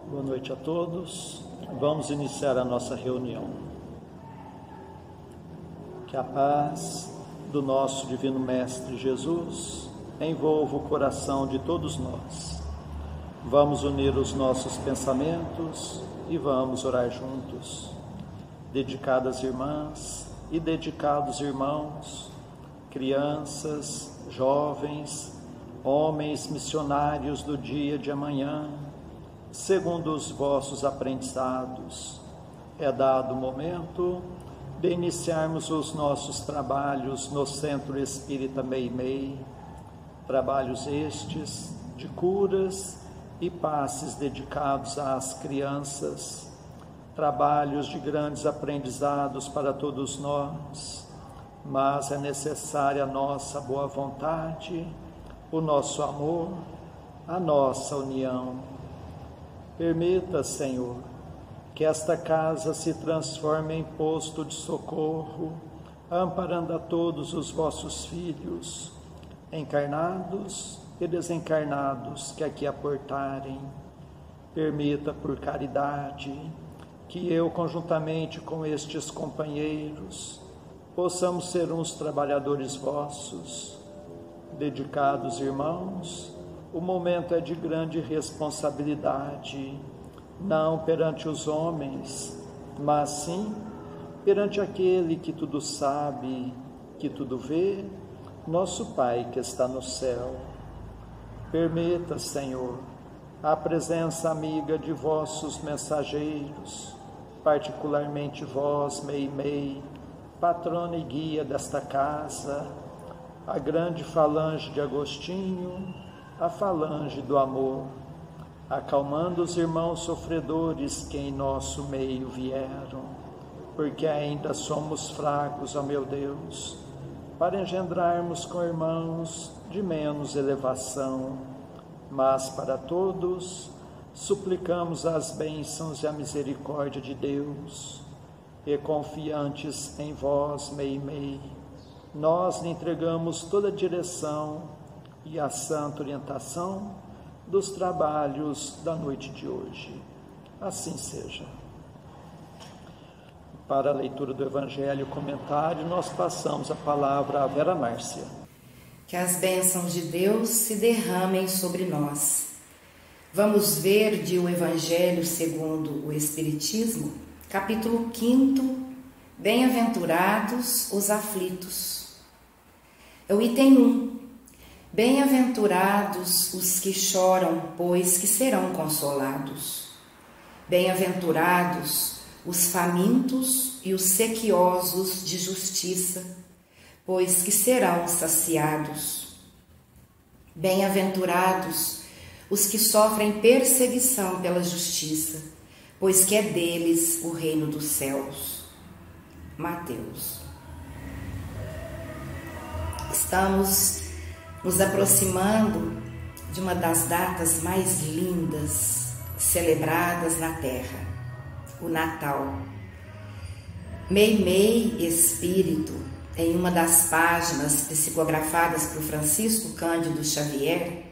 Boa noite a todos. Vamos iniciar a nossa reunião. Que a paz do nosso Divino Mestre Jesus envolva o coração de todos nós. Vamos unir os nossos pensamentos e vamos orar juntos. Dedicadas irmãs e dedicados irmãos, crianças, jovens, homens missionários do dia de amanhã, segundo os vossos aprendizados, é dado o momento de iniciarmos os nossos trabalhos no Centro Espírita Meimei, trabalhos estes de curas e passes dedicados às crianças, trabalhos de grandes aprendizados para todos nós, mas é necessária a nossa boa vontade, o nosso amor, a nossa união. Permita, Senhor, que esta casa se transforme em posto de socorro, amparando a todos os vossos filhos, encarnados e desencarnados que aqui aportarem. Permita, por caridade, que eu, conjuntamente com estes companheiros, possamos ser uns trabalhadores vossos. Dedicados irmãos, o momento é de grande responsabilidade, não perante os homens, mas sim perante aquele que tudo sabe, que tudo vê, nosso Pai que está no céu. Permita, Senhor, a presença amiga de vossos mensageiros, particularmente vós, Meimei, patrona e guia desta casa, a grande falange de Agostinho, a falange do amor, acalmando os irmãos sofredores que em nosso meio vieram, porque ainda somos fracos, ó meu Deus, para engendrarmos com irmãos de menos elevação, mas para todos suplicamos as bênçãos e a misericórdia de Deus, e confiantes em vós, Meimei, nós lhe entregamos toda a direção e a santa orientação dos trabalhos da noite de hoje. Assim seja. Para a leitura do Evangelho e comentário, nós passamos a palavra à Vera Márcia. Que as bênçãos de Deus se derramem sobre nós. Vamos ver de o Evangelho segundo o Espiritismo, capítulo 5, Bem-aventurados os aflitos. É o item 1. Bem-aventurados os que choram, pois que serão consolados. Bem-aventurados os famintos e os sequiosos de justiça, pois que serão saciados. Bem-aventurados os que sofrem perseguição pela justiça, pois que é deles o reino dos céus. Mateus. Estamos nos aproximando de uma das datas mais lindas celebradas na Terra, o Natal. Meimei Espírito, em uma das páginas psicografadas por Francisco Cândido Xavier,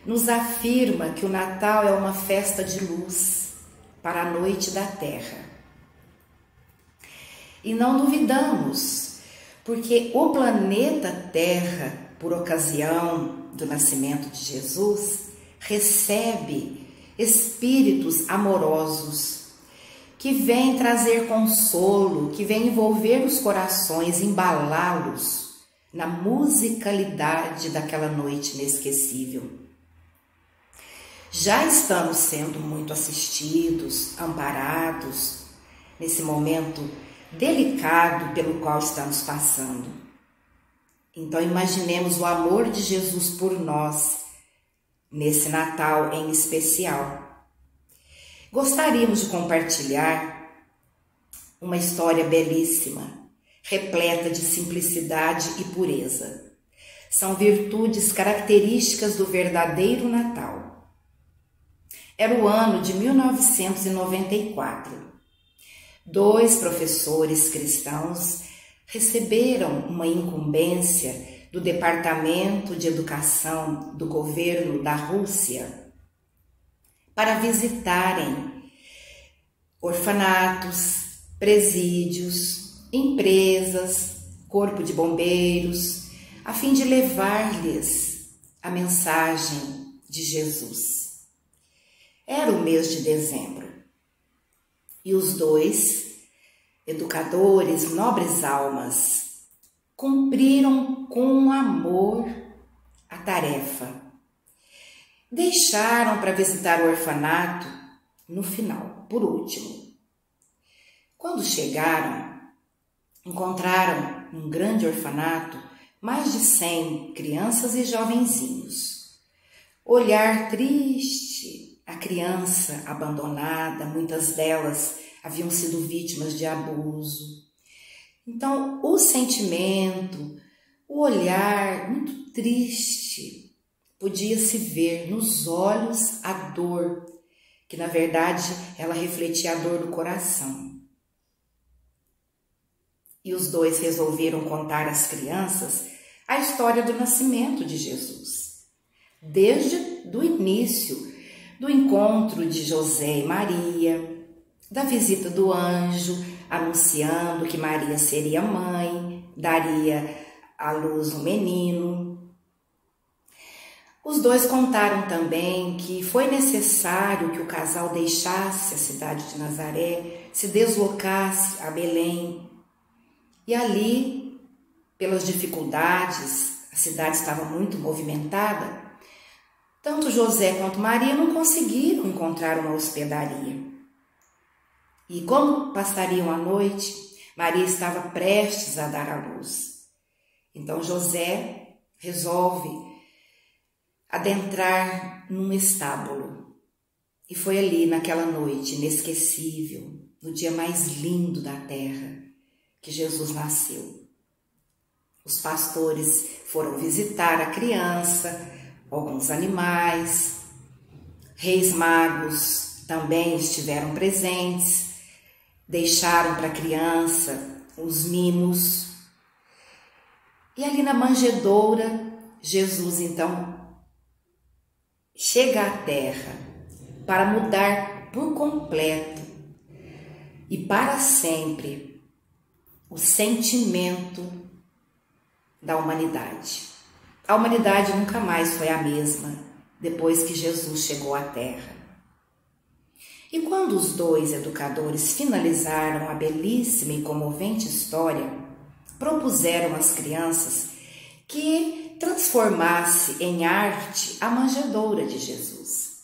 nos afirma que o Natal é uma festa de luz para a noite da Terra. E não duvidamos, porque o planeta Terra, por ocasião do nascimento de Jesus, recebe espíritos amorosos que vêm trazer consolo, que vêm envolver os corações, embalá-los na musicalidade daquela noite inesquecível. Já estamos sendo muito assistidos, amparados nesse momento delicado pelo qual estamos passando. Então imaginemos o amor de Jesus por nós, nesse Natal em especial. Gostaríamos de compartilhar uma história belíssima, repleta de simplicidade e pureza. São virtudes características do verdadeiro Natal. Era o ano de 1994. 2 professores cristãos receberam uma incumbência do Departamento de Educação do governo da Rússia para visitarem orfanatos, presídios, empresas, corpo de bombeiros, a fim de levar-lhes a mensagem de Jesus. Era o mês de dezembro e os dois educadores, nobres almas, cumpriram com amor a tarefa. Deixaram para visitar o orfanato no final, por último. Quando chegaram, encontraram um grande orfanato, mais de 100 crianças e jovenzinhos. Olhar triste, a criança abandonada, muitas delas haviam sido vítimas de abuso. Então, o sentimento, o olhar muito triste, podia-se ver nos olhos a dor, que na verdade ela refletia a dor do coração. E os dois resolveram contar às crianças a história do nascimento de Jesus, desde o início do encontro de José e Maria, da visita do anjo anunciando que Maria seria mãe, daria à luz um menino. Os dois contaram também que foi necessário que o casal deixasse a cidade de Nazaré, se deslocasse a Belém. E ali, pelas dificuldades, a cidade estava muito movimentada, tanto José quanto Maria não conseguiram encontrar uma hospedaria. E como passariam a noite, Maria estava prestes a dar à luz. Então José resolve adentrar num estábulo. E foi ali, naquela noite inesquecível, no dia mais lindo da terra, que Jesus nasceu. Os pastores foram visitar a criança, alguns animais, reis magos também estiveram presentes, deixaram para a criança os mimos. E ali na manjedoura, Jesus então chega à terra para mudar por completo e para sempre o sentimento da humanidade. A humanidade nunca mais foi a mesma depois que Jesus chegou à terra. E quando os dois educadores finalizaram a belíssima e comovente história, propuseram às crianças que transformasse em arte a manjedoura de Jesus.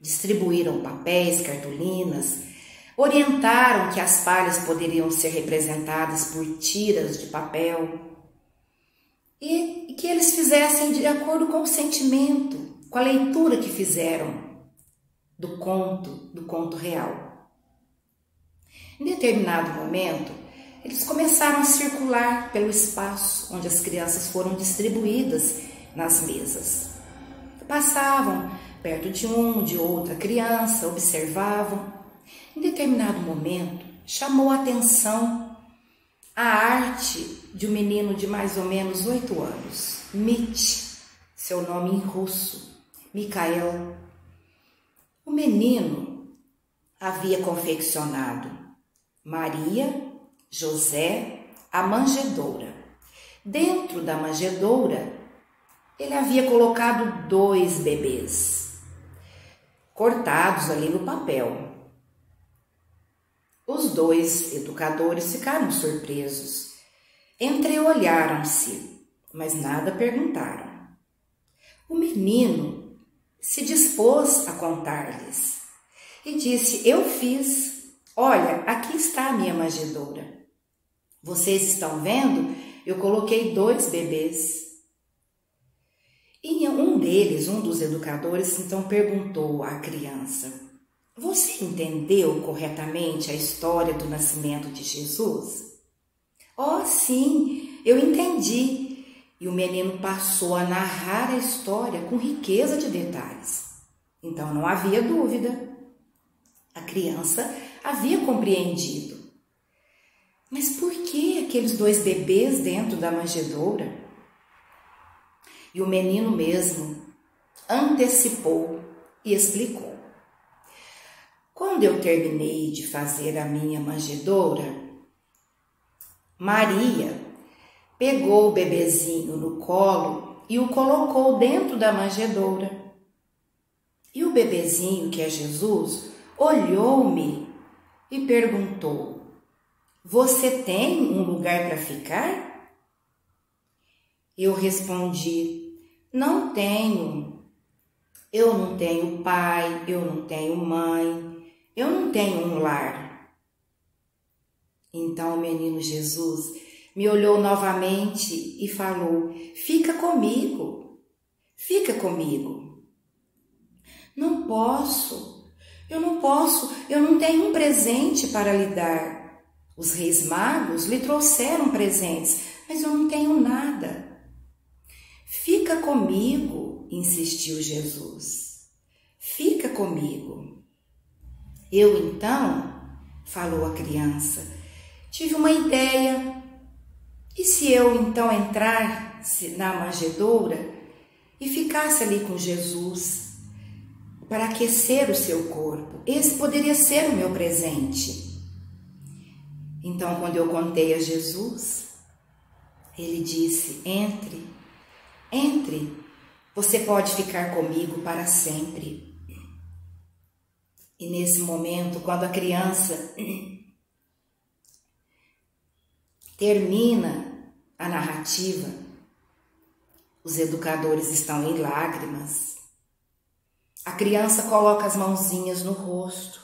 Distribuíram papéis, cartolinas, orientaram que as palhas poderiam ser representadas por tiras de papel e que eles fizessem de acordo com o sentimento, com a leitura que fizeram do conto real. Em determinado momento, eles começaram a circular pelo espaço onde as crianças foram distribuídas nas mesas. Passavam perto de outra criança, observavam. Em determinado momento, chamou a atenção a arte de um menino de mais ou menos 8 anos, Mitch, seu nome em russo, Mikhail. O menino havia confeccionado Maria, José, a manjedoura. Dentro da manjedoura, ele havia colocado 2 bebês, cortados ali no papel. Os 2 educadores ficaram surpresos, entreolharam-se, mas nada perguntaram. O menino se dispôs a contar-lhes e disse: eu fiz, olha, aqui está a minha manjedoura. Vocês estão vendo? Eu coloquei 2 bebês. E um dos educadores, então perguntou à criança: você entendeu corretamente a história do nascimento de Jesus? Oh, sim, eu entendi. E o menino passou a narrar a história com riqueza de detalhes. Então não havia dúvida. A criança havia compreendido. Mas por que aqueles 2 bebês dentro da manjedoura? E o menino mesmo antecipou e explicou. Quando eu terminei de fazer a minha manjedoura, Maria pegou o bebezinho no colo e o colocou dentro da manjedoura. E o bebezinho, que é Jesus, olhou-me e perguntou: "Você tem um lugar para ficar?" Eu respondi: "Não tenho. Eu não tenho pai, eu não tenho mãe, eu não tenho um lar." Então o menino Jesus me olhou novamente e falou: "Fica comigo, fica comigo." "Não posso, eu não tenho um presente para lhe dar. Os reis magos lhe trouxeram presentes, mas eu não tenho nada." "Fica comigo", insistiu Jesus. "Fica comigo." Eu então, falou a criança, tive uma ideia. E se eu então entrasse na manjedoura e ficasse ali com Jesus para aquecer o seu corpo? Esse poderia ser o meu presente. Então, quando eu contei a Jesus, ele disse: entre, você pode ficar comigo para sempre." E nesse momento, quando a criança termina a narrativa, os educadores estão em lágrimas. A criança coloca as mãozinhas no rosto,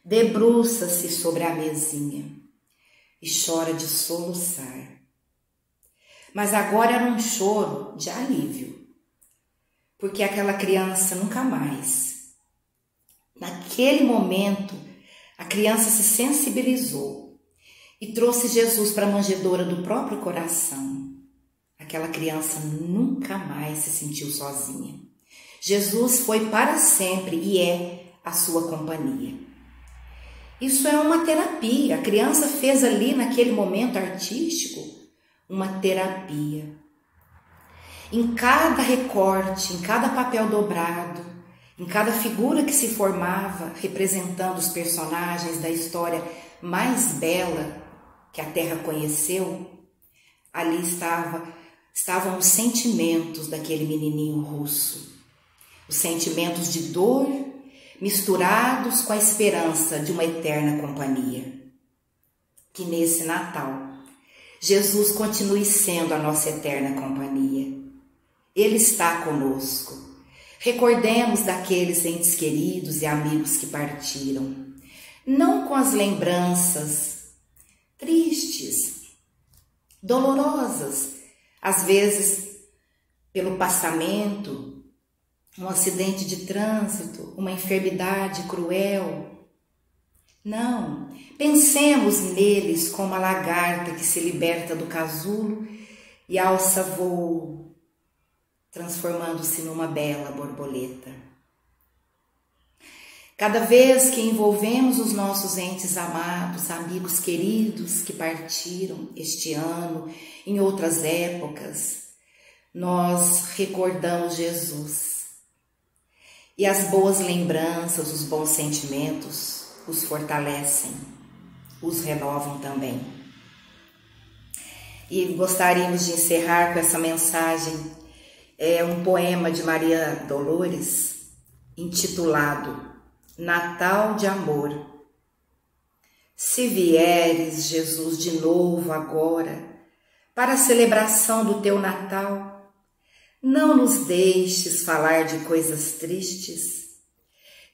debruça-se sobre a mesinha e chora de soluçar. Mas agora era um choro de alívio, porque aquela criança nunca mais. Naquele momento, a criança se sensibilizou e trouxe Jesus para a manjedoura do próprio coração. Aquela criança nunca mais se sentiu sozinha. Jesus foi para sempre e é a sua companhia. Isso é uma terapia. A criança fez ali, naquele momento artístico, uma terapia. Em cada recorte, em cada papel dobrado, em cada figura que se formava, representando os personagens da história mais bela que a Terra conheceu, ali estavam os sentimentos daquele menininho russo. Os sentimentos de dor misturados com a esperança de uma eterna companhia. Que nesse Natal, Jesus continue sendo a nossa eterna companhia. Ele está conosco. Recordemos daqueles entes queridos e amigos que partiram, não com as lembranças tristes, dolorosas, às vezes pelo passamento, um acidente de trânsito, uma enfermidade cruel. Não, pensemos neles como a lagarta que se liberta do casulo e alça voo, transformando-se numa bela borboleta. Cada vez que envolvemos os nossos entes amados, amigos queridos que partiram este ano, em outras épocas, nós recordamos Jesus. E as boas lembranças, os bons sentimentos os fortalecem, os renovam também. E gostaríamos de encerrar com essa mensagem, um poema de Maria Dolores, intitulado Natal de Amor. Se vieres, Jesus, de novo agora, para a celebração do teu Natal, não nos deixes falar de coisas tristes.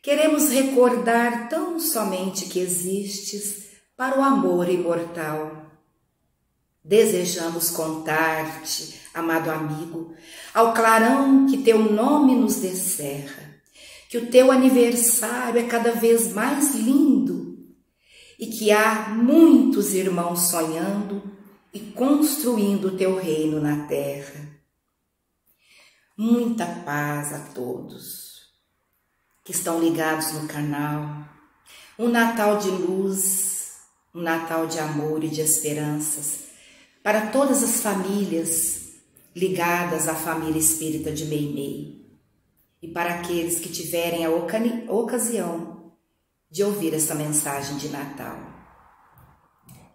Queremos recordar tão somente que existes para o amor imortal. Desejamos contar-te, amado amigo, ao clarão que teu nome nos descerra, que o teu aniversário é cada vez mais lindo e que há muitos irmãos sonhando e construindo o teu reino na terra. Muita paz a todos que estão ligados no canal. Um Natal de luz, um Natal de amor e de esperanças para todas as famílias ligadas à família espírita de Meimei. e para aqueles que tiverem a ocasião de ouvir essa mensagem de Natal.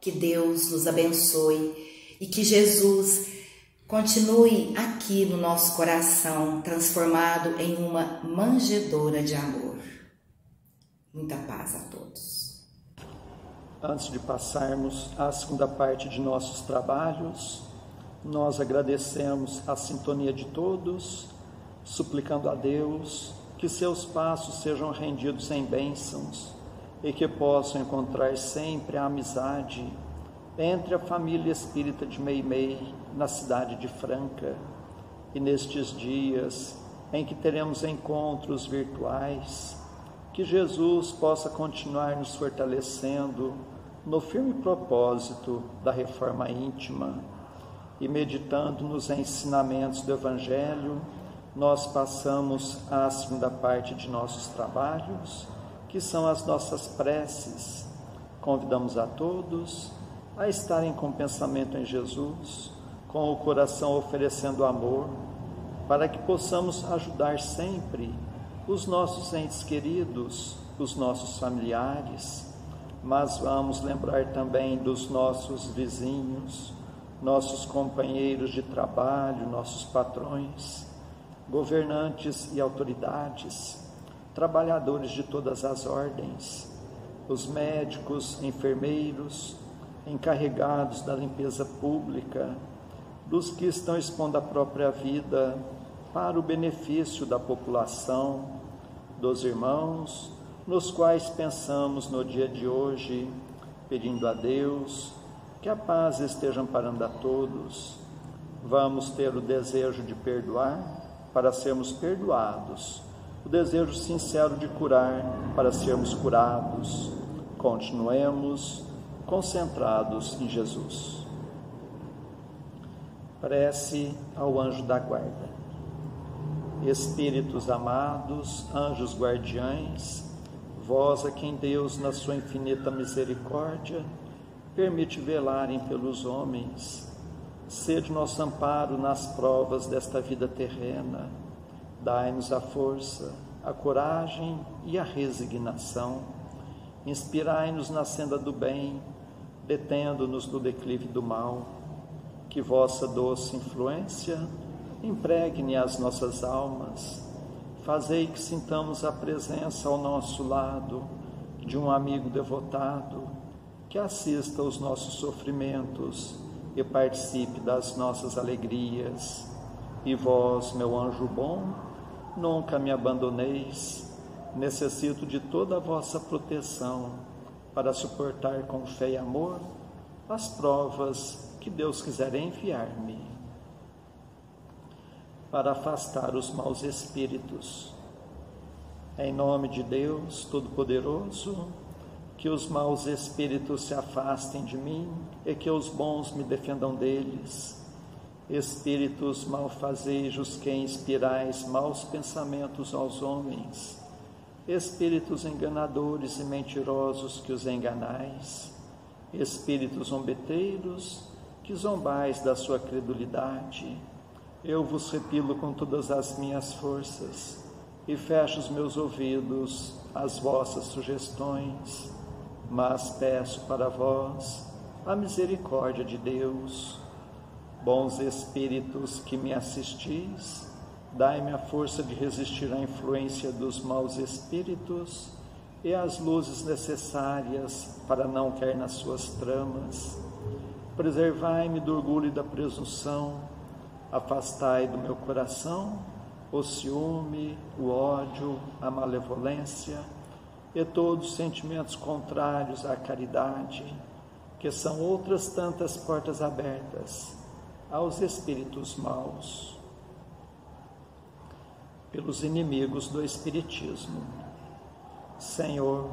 Que Deus nos abençoe e que Jesus continue aqui no nosso coração, transformado em uma manjedoura de amor. Muita paz a todos. Antes de passarmos à segunda parte de nossos trabalhos, nós agradecemos a sintonia de todos, suplicando a Deus que seus passos sejam rendidos em bênçãos e que possam encontrar sempre a amizade entre a família espírita de Meimei, na cidade de Franca, e nestes dias em que teremos encontros virtuais, que Jesus possa continuar nos fortalecendo no firme propósito da reforma íntima, e meditando nos ensinamentos do Evangelho, nós passamos à segunda parte de nossos trabalhos, que são as nossas preces. Convidamos a todos a estarem com o pensamento em Jesus, com o coração oferecendo amor, para que possamos ajudar sempre os nossos entes queridos, os nossos familiares, mas vamos lembrar também dos nossos vizinhos, nossos companheiros de trabalho, nossos patrões, governantes e autoridades, trabalhadores de todas as ordens, os médicos, enfermeiros, encarregados da limpeza pública, dos que estão expondo a própria vida para o benefício da população, dos irmãos, nos quais pensamos no dia de hoje, pedindo a Deus que a paz esteja amparando a todos. Vamos ter o desejo de perdoar para sermos perdoados, o desejo sincero de curar para sermos curados. Continuemos concentrados em Jesus. Prece ao anjo da guarda. Espíritos amados, anjos guardiães, vós a quem Deus, na sua infinita misericórdia, permite velarem pelos homens, sede nosso amparo nas provas desta vida terrena. Dai-nos a força, a coragem e a resignação. Inspirai-nos na senda do bem, detendo-nos do declive do mal. Que vossa doce influência impregne as nossas almas. Fazei que sintamos a presença ao nosso lado de um amigo devotado, que assista aos nossos sofrimentos e participe das nossas alegrias. E vós, meu anjo bom, nunca me abandoneis. Necessito de toda a vossa proteção para suportar com fé e amor as provas que Deus quiser enviar-me. Para afastar os maus espíritos, em nome de Deus Todo-Poderoso, que os maus espíritos se afastem de mim e que os bons me defendam deles. Espíritos malfazejos que inspirais maus pensamentos aos homens, espíritos enganadores e mentirosos que os enganais, espíritos zombeteiros que zombais da sua credulidade, eu vos repilo com todas as minhas forças e fecho os meus ouvidos às vossas sugestões, mas peço para vós a misericórdia de Deus. Bons espíritos que me assistis, dai-me a força de resistir à influência dos maus espíritos e as luzes necessárias para não cair nas suas tramas. Preservai-me do orgulho e da presunção, afastai do meu coração o ciúme, o ódio, a malevolência e todos os sentimentos contrários à caridade, que são outras tantas portas abertas aos espíritos maus, pelos inimigos do Espiritismo. Senhor,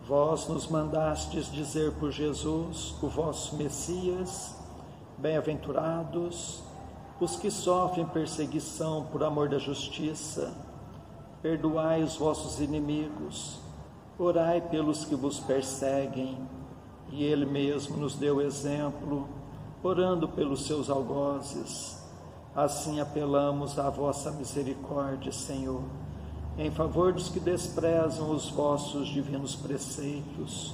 vós nos mandastes dizer por Jesus, o vosso Messias, bem-aventurados os que sofrem perseguição por amor da justiça, perdoai os vossos inimigos, orai pelos que vos perseguem, e Ele mesmo nos deu exemplo, orando pelos seus algozes. Assim apelamos à vossa misericórdia, Senhor, em favor dos que desprezam os vossos divinos preceitos,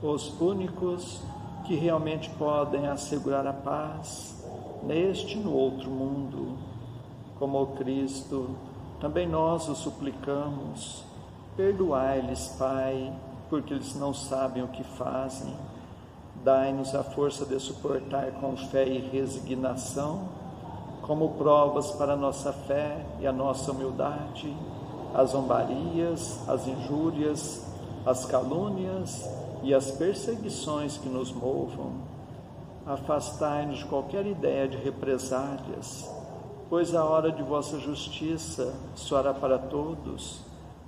os únicos que realmente podem assegurar a paz neste e no outro mundo. Como o Cristo, também nós o suplicamos, perdoai-lhes, Pai, porque eles não sabem o que fazem. Dai-nos a força de suportar com fé e resignação, como provas para a nossa fé e a nossa humildade, as zombarias, as injúrias, as calúnias e as perseguições que nos movam. Afastai-nos de qualquer ideia de represálias, pois a hora de vossa justiça soará para todos,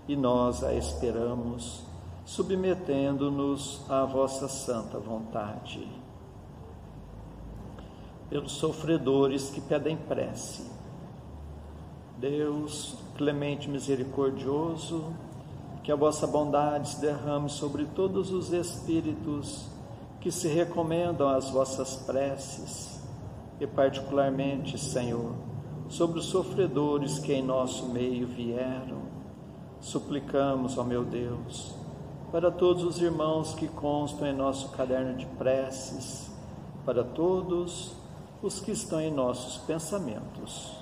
e nós a esperamos, submetendo-nos à vossa santa vontade. Pelos sofredores que pedem prece, Deus, clemente e misericordioso, que a vossa bondade se derrame sobre todos os espíritos que se recomendam às vossas preces, e particularmente, Senhor, sobre os sofredores que em nosso meio vieram. Suplicamos, ó meu Deus, para todos os irmãos que constam em nosso caderno de preces, para todos os que estão em nossos pensamentos.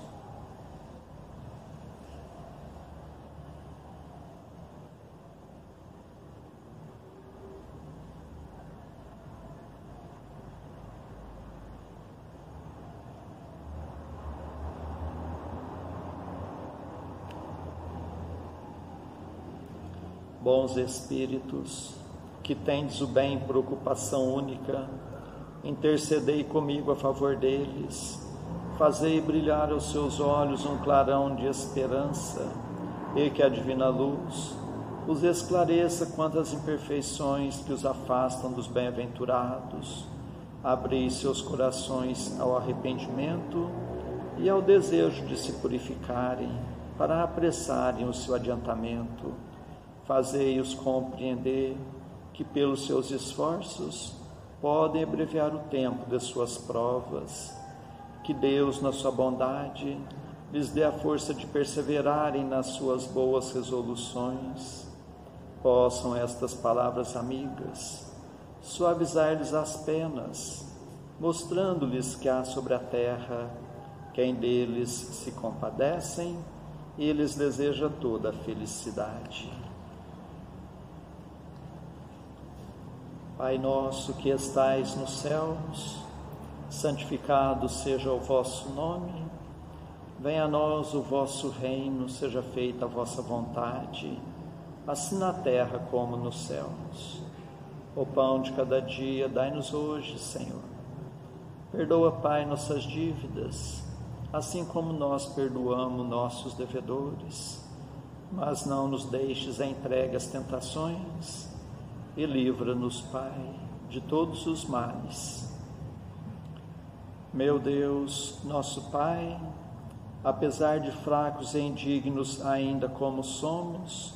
Bons Espíritos, que tendes o bem por ocupação única, intercedei comigo a favor deles, fazei brilhar aos seus olhos um clarão de esperança, e que a divina luz os esclareça quanto às imperfeições que os afastam dos bem-aventurados. Abri seus corações ao arrependimento e ao desejo de se purificarem, para apressarem o seu adiantamento. Fazei-os compreender que, pelos seus esforços, podem abreviar o tempo de suas provas. Que Deus, na sua bondade, lhes dê a força de perseverarem nas suas boas resoluções. Possam estas palavras amigas suavizar-lhes as penas, mostrando-lhes que há sobre a terra quem deles se compadecem e lhes deseja toda a felicidade. Pai nosso que estais nos céus, santificado seja o vosso nome, venha a nós o vosso reino, seja feita a vossa vontade, assim na terra como nos céus. O pão de cada dia dai-nos hoje, Senhor. Perdoa, Pai, nossas dívidas, assim como nós perdoamos nossos devedores, mas não nos deixes entregue às tentações, e livra-nos, Pai, de todos os males. Meu Deus, nosso Pai, apesar de fracos e indignos ainda como somos,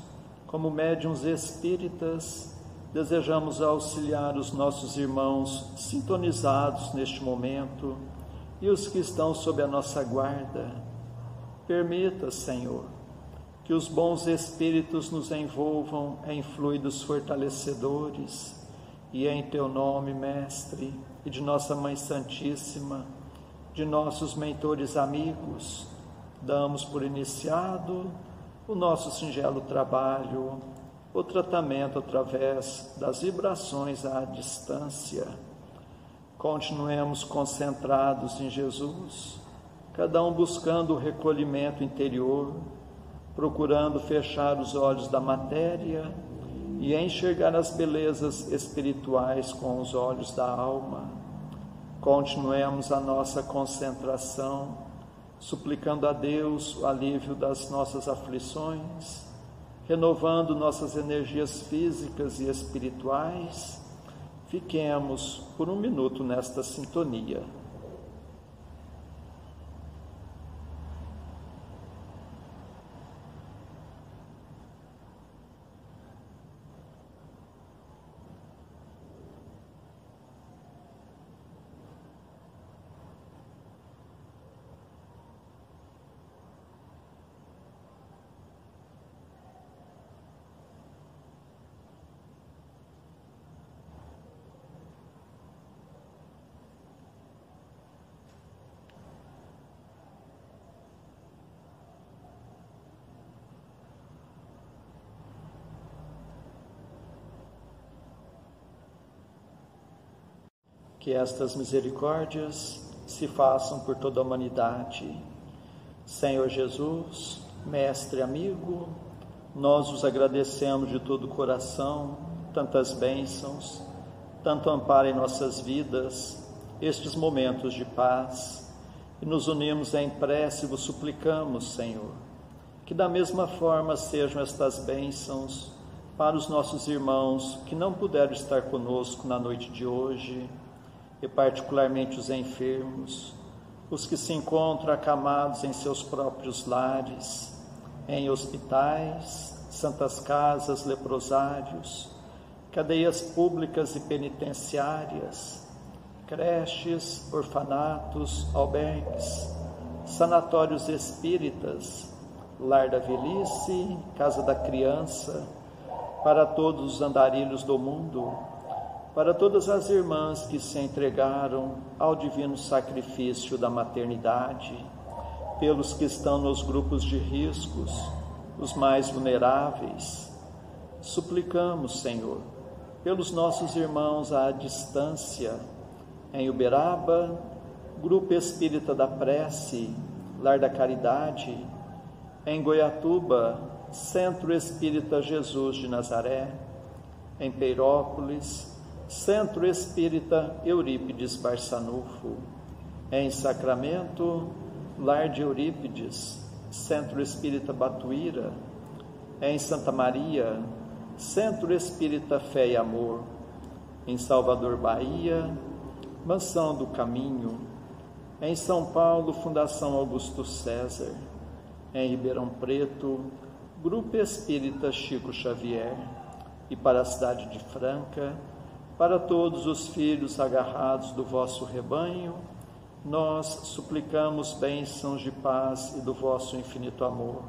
como médiuns espíritas, desejamos auxiliar os nossos irmãos sintonizados neste momento e os que estão sob a nossa guarda. Permita, Senhor, que os bons espíritos nos envolvam em fluidos fortalecedores, e em teu nome, Mestre, e de nossa Mãe Santíssima, de nossos mentores amigos, damos por iniciado o nosso singelo trabalho, o tratamento através das vibrações à distância. Continuemos concentrados em Jesus, cada um buscando o recolhimento interior, procurando fechar os olhos da matéria e enxergar as belezas espirituais com os olhos da alma. Continuemos a nossa concentração, suplicando a Deus o alívio das nossas aflições, renovando nossas energias físicas e espirituais. Fiquemos por um minuto nesta sintonia. Que estas misericórdias se façam por toda a humanidade. Senhor Jesus, Mestre amigo, nós os agradecemos de todo o coração, tantas bênçãos, tanto amparo em nossas vidas, estes momentos de paz, e nos unimos em prece e vos suplicamos, Senhor, que da mesma forma sejam estas bênçãos para os nossos irmãos que não puderam estar conosco na noite de hoje, e particularmente os enfermos, os que se encontram acamados em seus próprios lares, em hospitais, santas casas, leprosários, cadeias públicas e penitenciárias, creches, orfanatos, albergues, sanatórios espíritas, lar da velhice, casa da criança, para todos os andarilhos do mundo, para todas as irmãs que se entregaram ao divino sacrifício da maternidade, pelos que estão nos grupos de riscos, os mais vulneráveis. Suplicamos, Senhor, pelos nossos irmãos à distância, em Uberaba, Grupo Espírita da Prece, Lar da Caridade, em Goiatuba, Centro Espírita Jesus de Nazaré, em Peirópolis, Centro Espírita Eurípides Barçanufo, em Sacramento, Lar de Eurípides, Centro Espírita Batuíra, em Santa Maria, Centro Espírita Fé e Amor, em Salvador, Bahia, Mansão do Caminho, em São Paulo, Fundação Augusto César, em Ribeirão Preto, Grupo Espírita Chico Xavier, e para a cidade de Franca, para todos os filhos agarrados do vosso rebanho, nós suplicamos bênçãos de paz e do vosso infinito amor.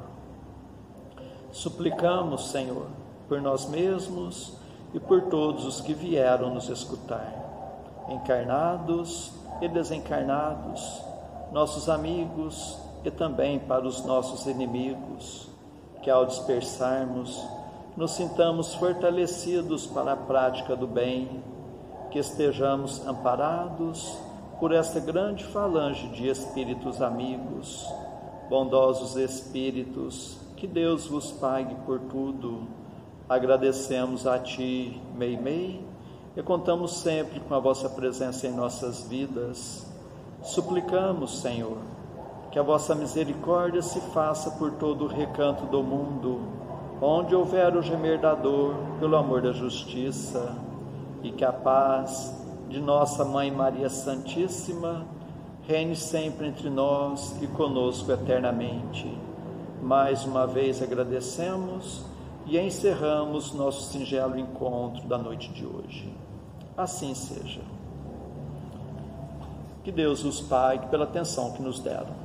Suplicamos, Senhor, por nós mesmos e por todos os que vieram nos escutar, encarnados e desencarnados, nossos amigos e também para os nossos inimigos, que ao dispersarmos, nos sintamos fortalecidos para a prática do bem, que estejamos amparados por esta grande falange de espíritos amigos, bondosos espíritos, que Deus vos pague por tudo. Agradecemos a Ti, Meimei, e contamos sempre com a vossa presença em nossas vidas. Suplicamos, Senhor, que a vossa misericórdia se faça por todo o recanto do mundo, onde houver o gemer da dor, pelo amor da justiça, e que a paz de nossa Mãe Maria Santíssima reine sempre entre nós e conosco eternamente. Mais uma vez agradecemos e encerramos nosso singelo encontro da noite de hoje. Assim seja. Que Deus os pague pela atenção que nos deram.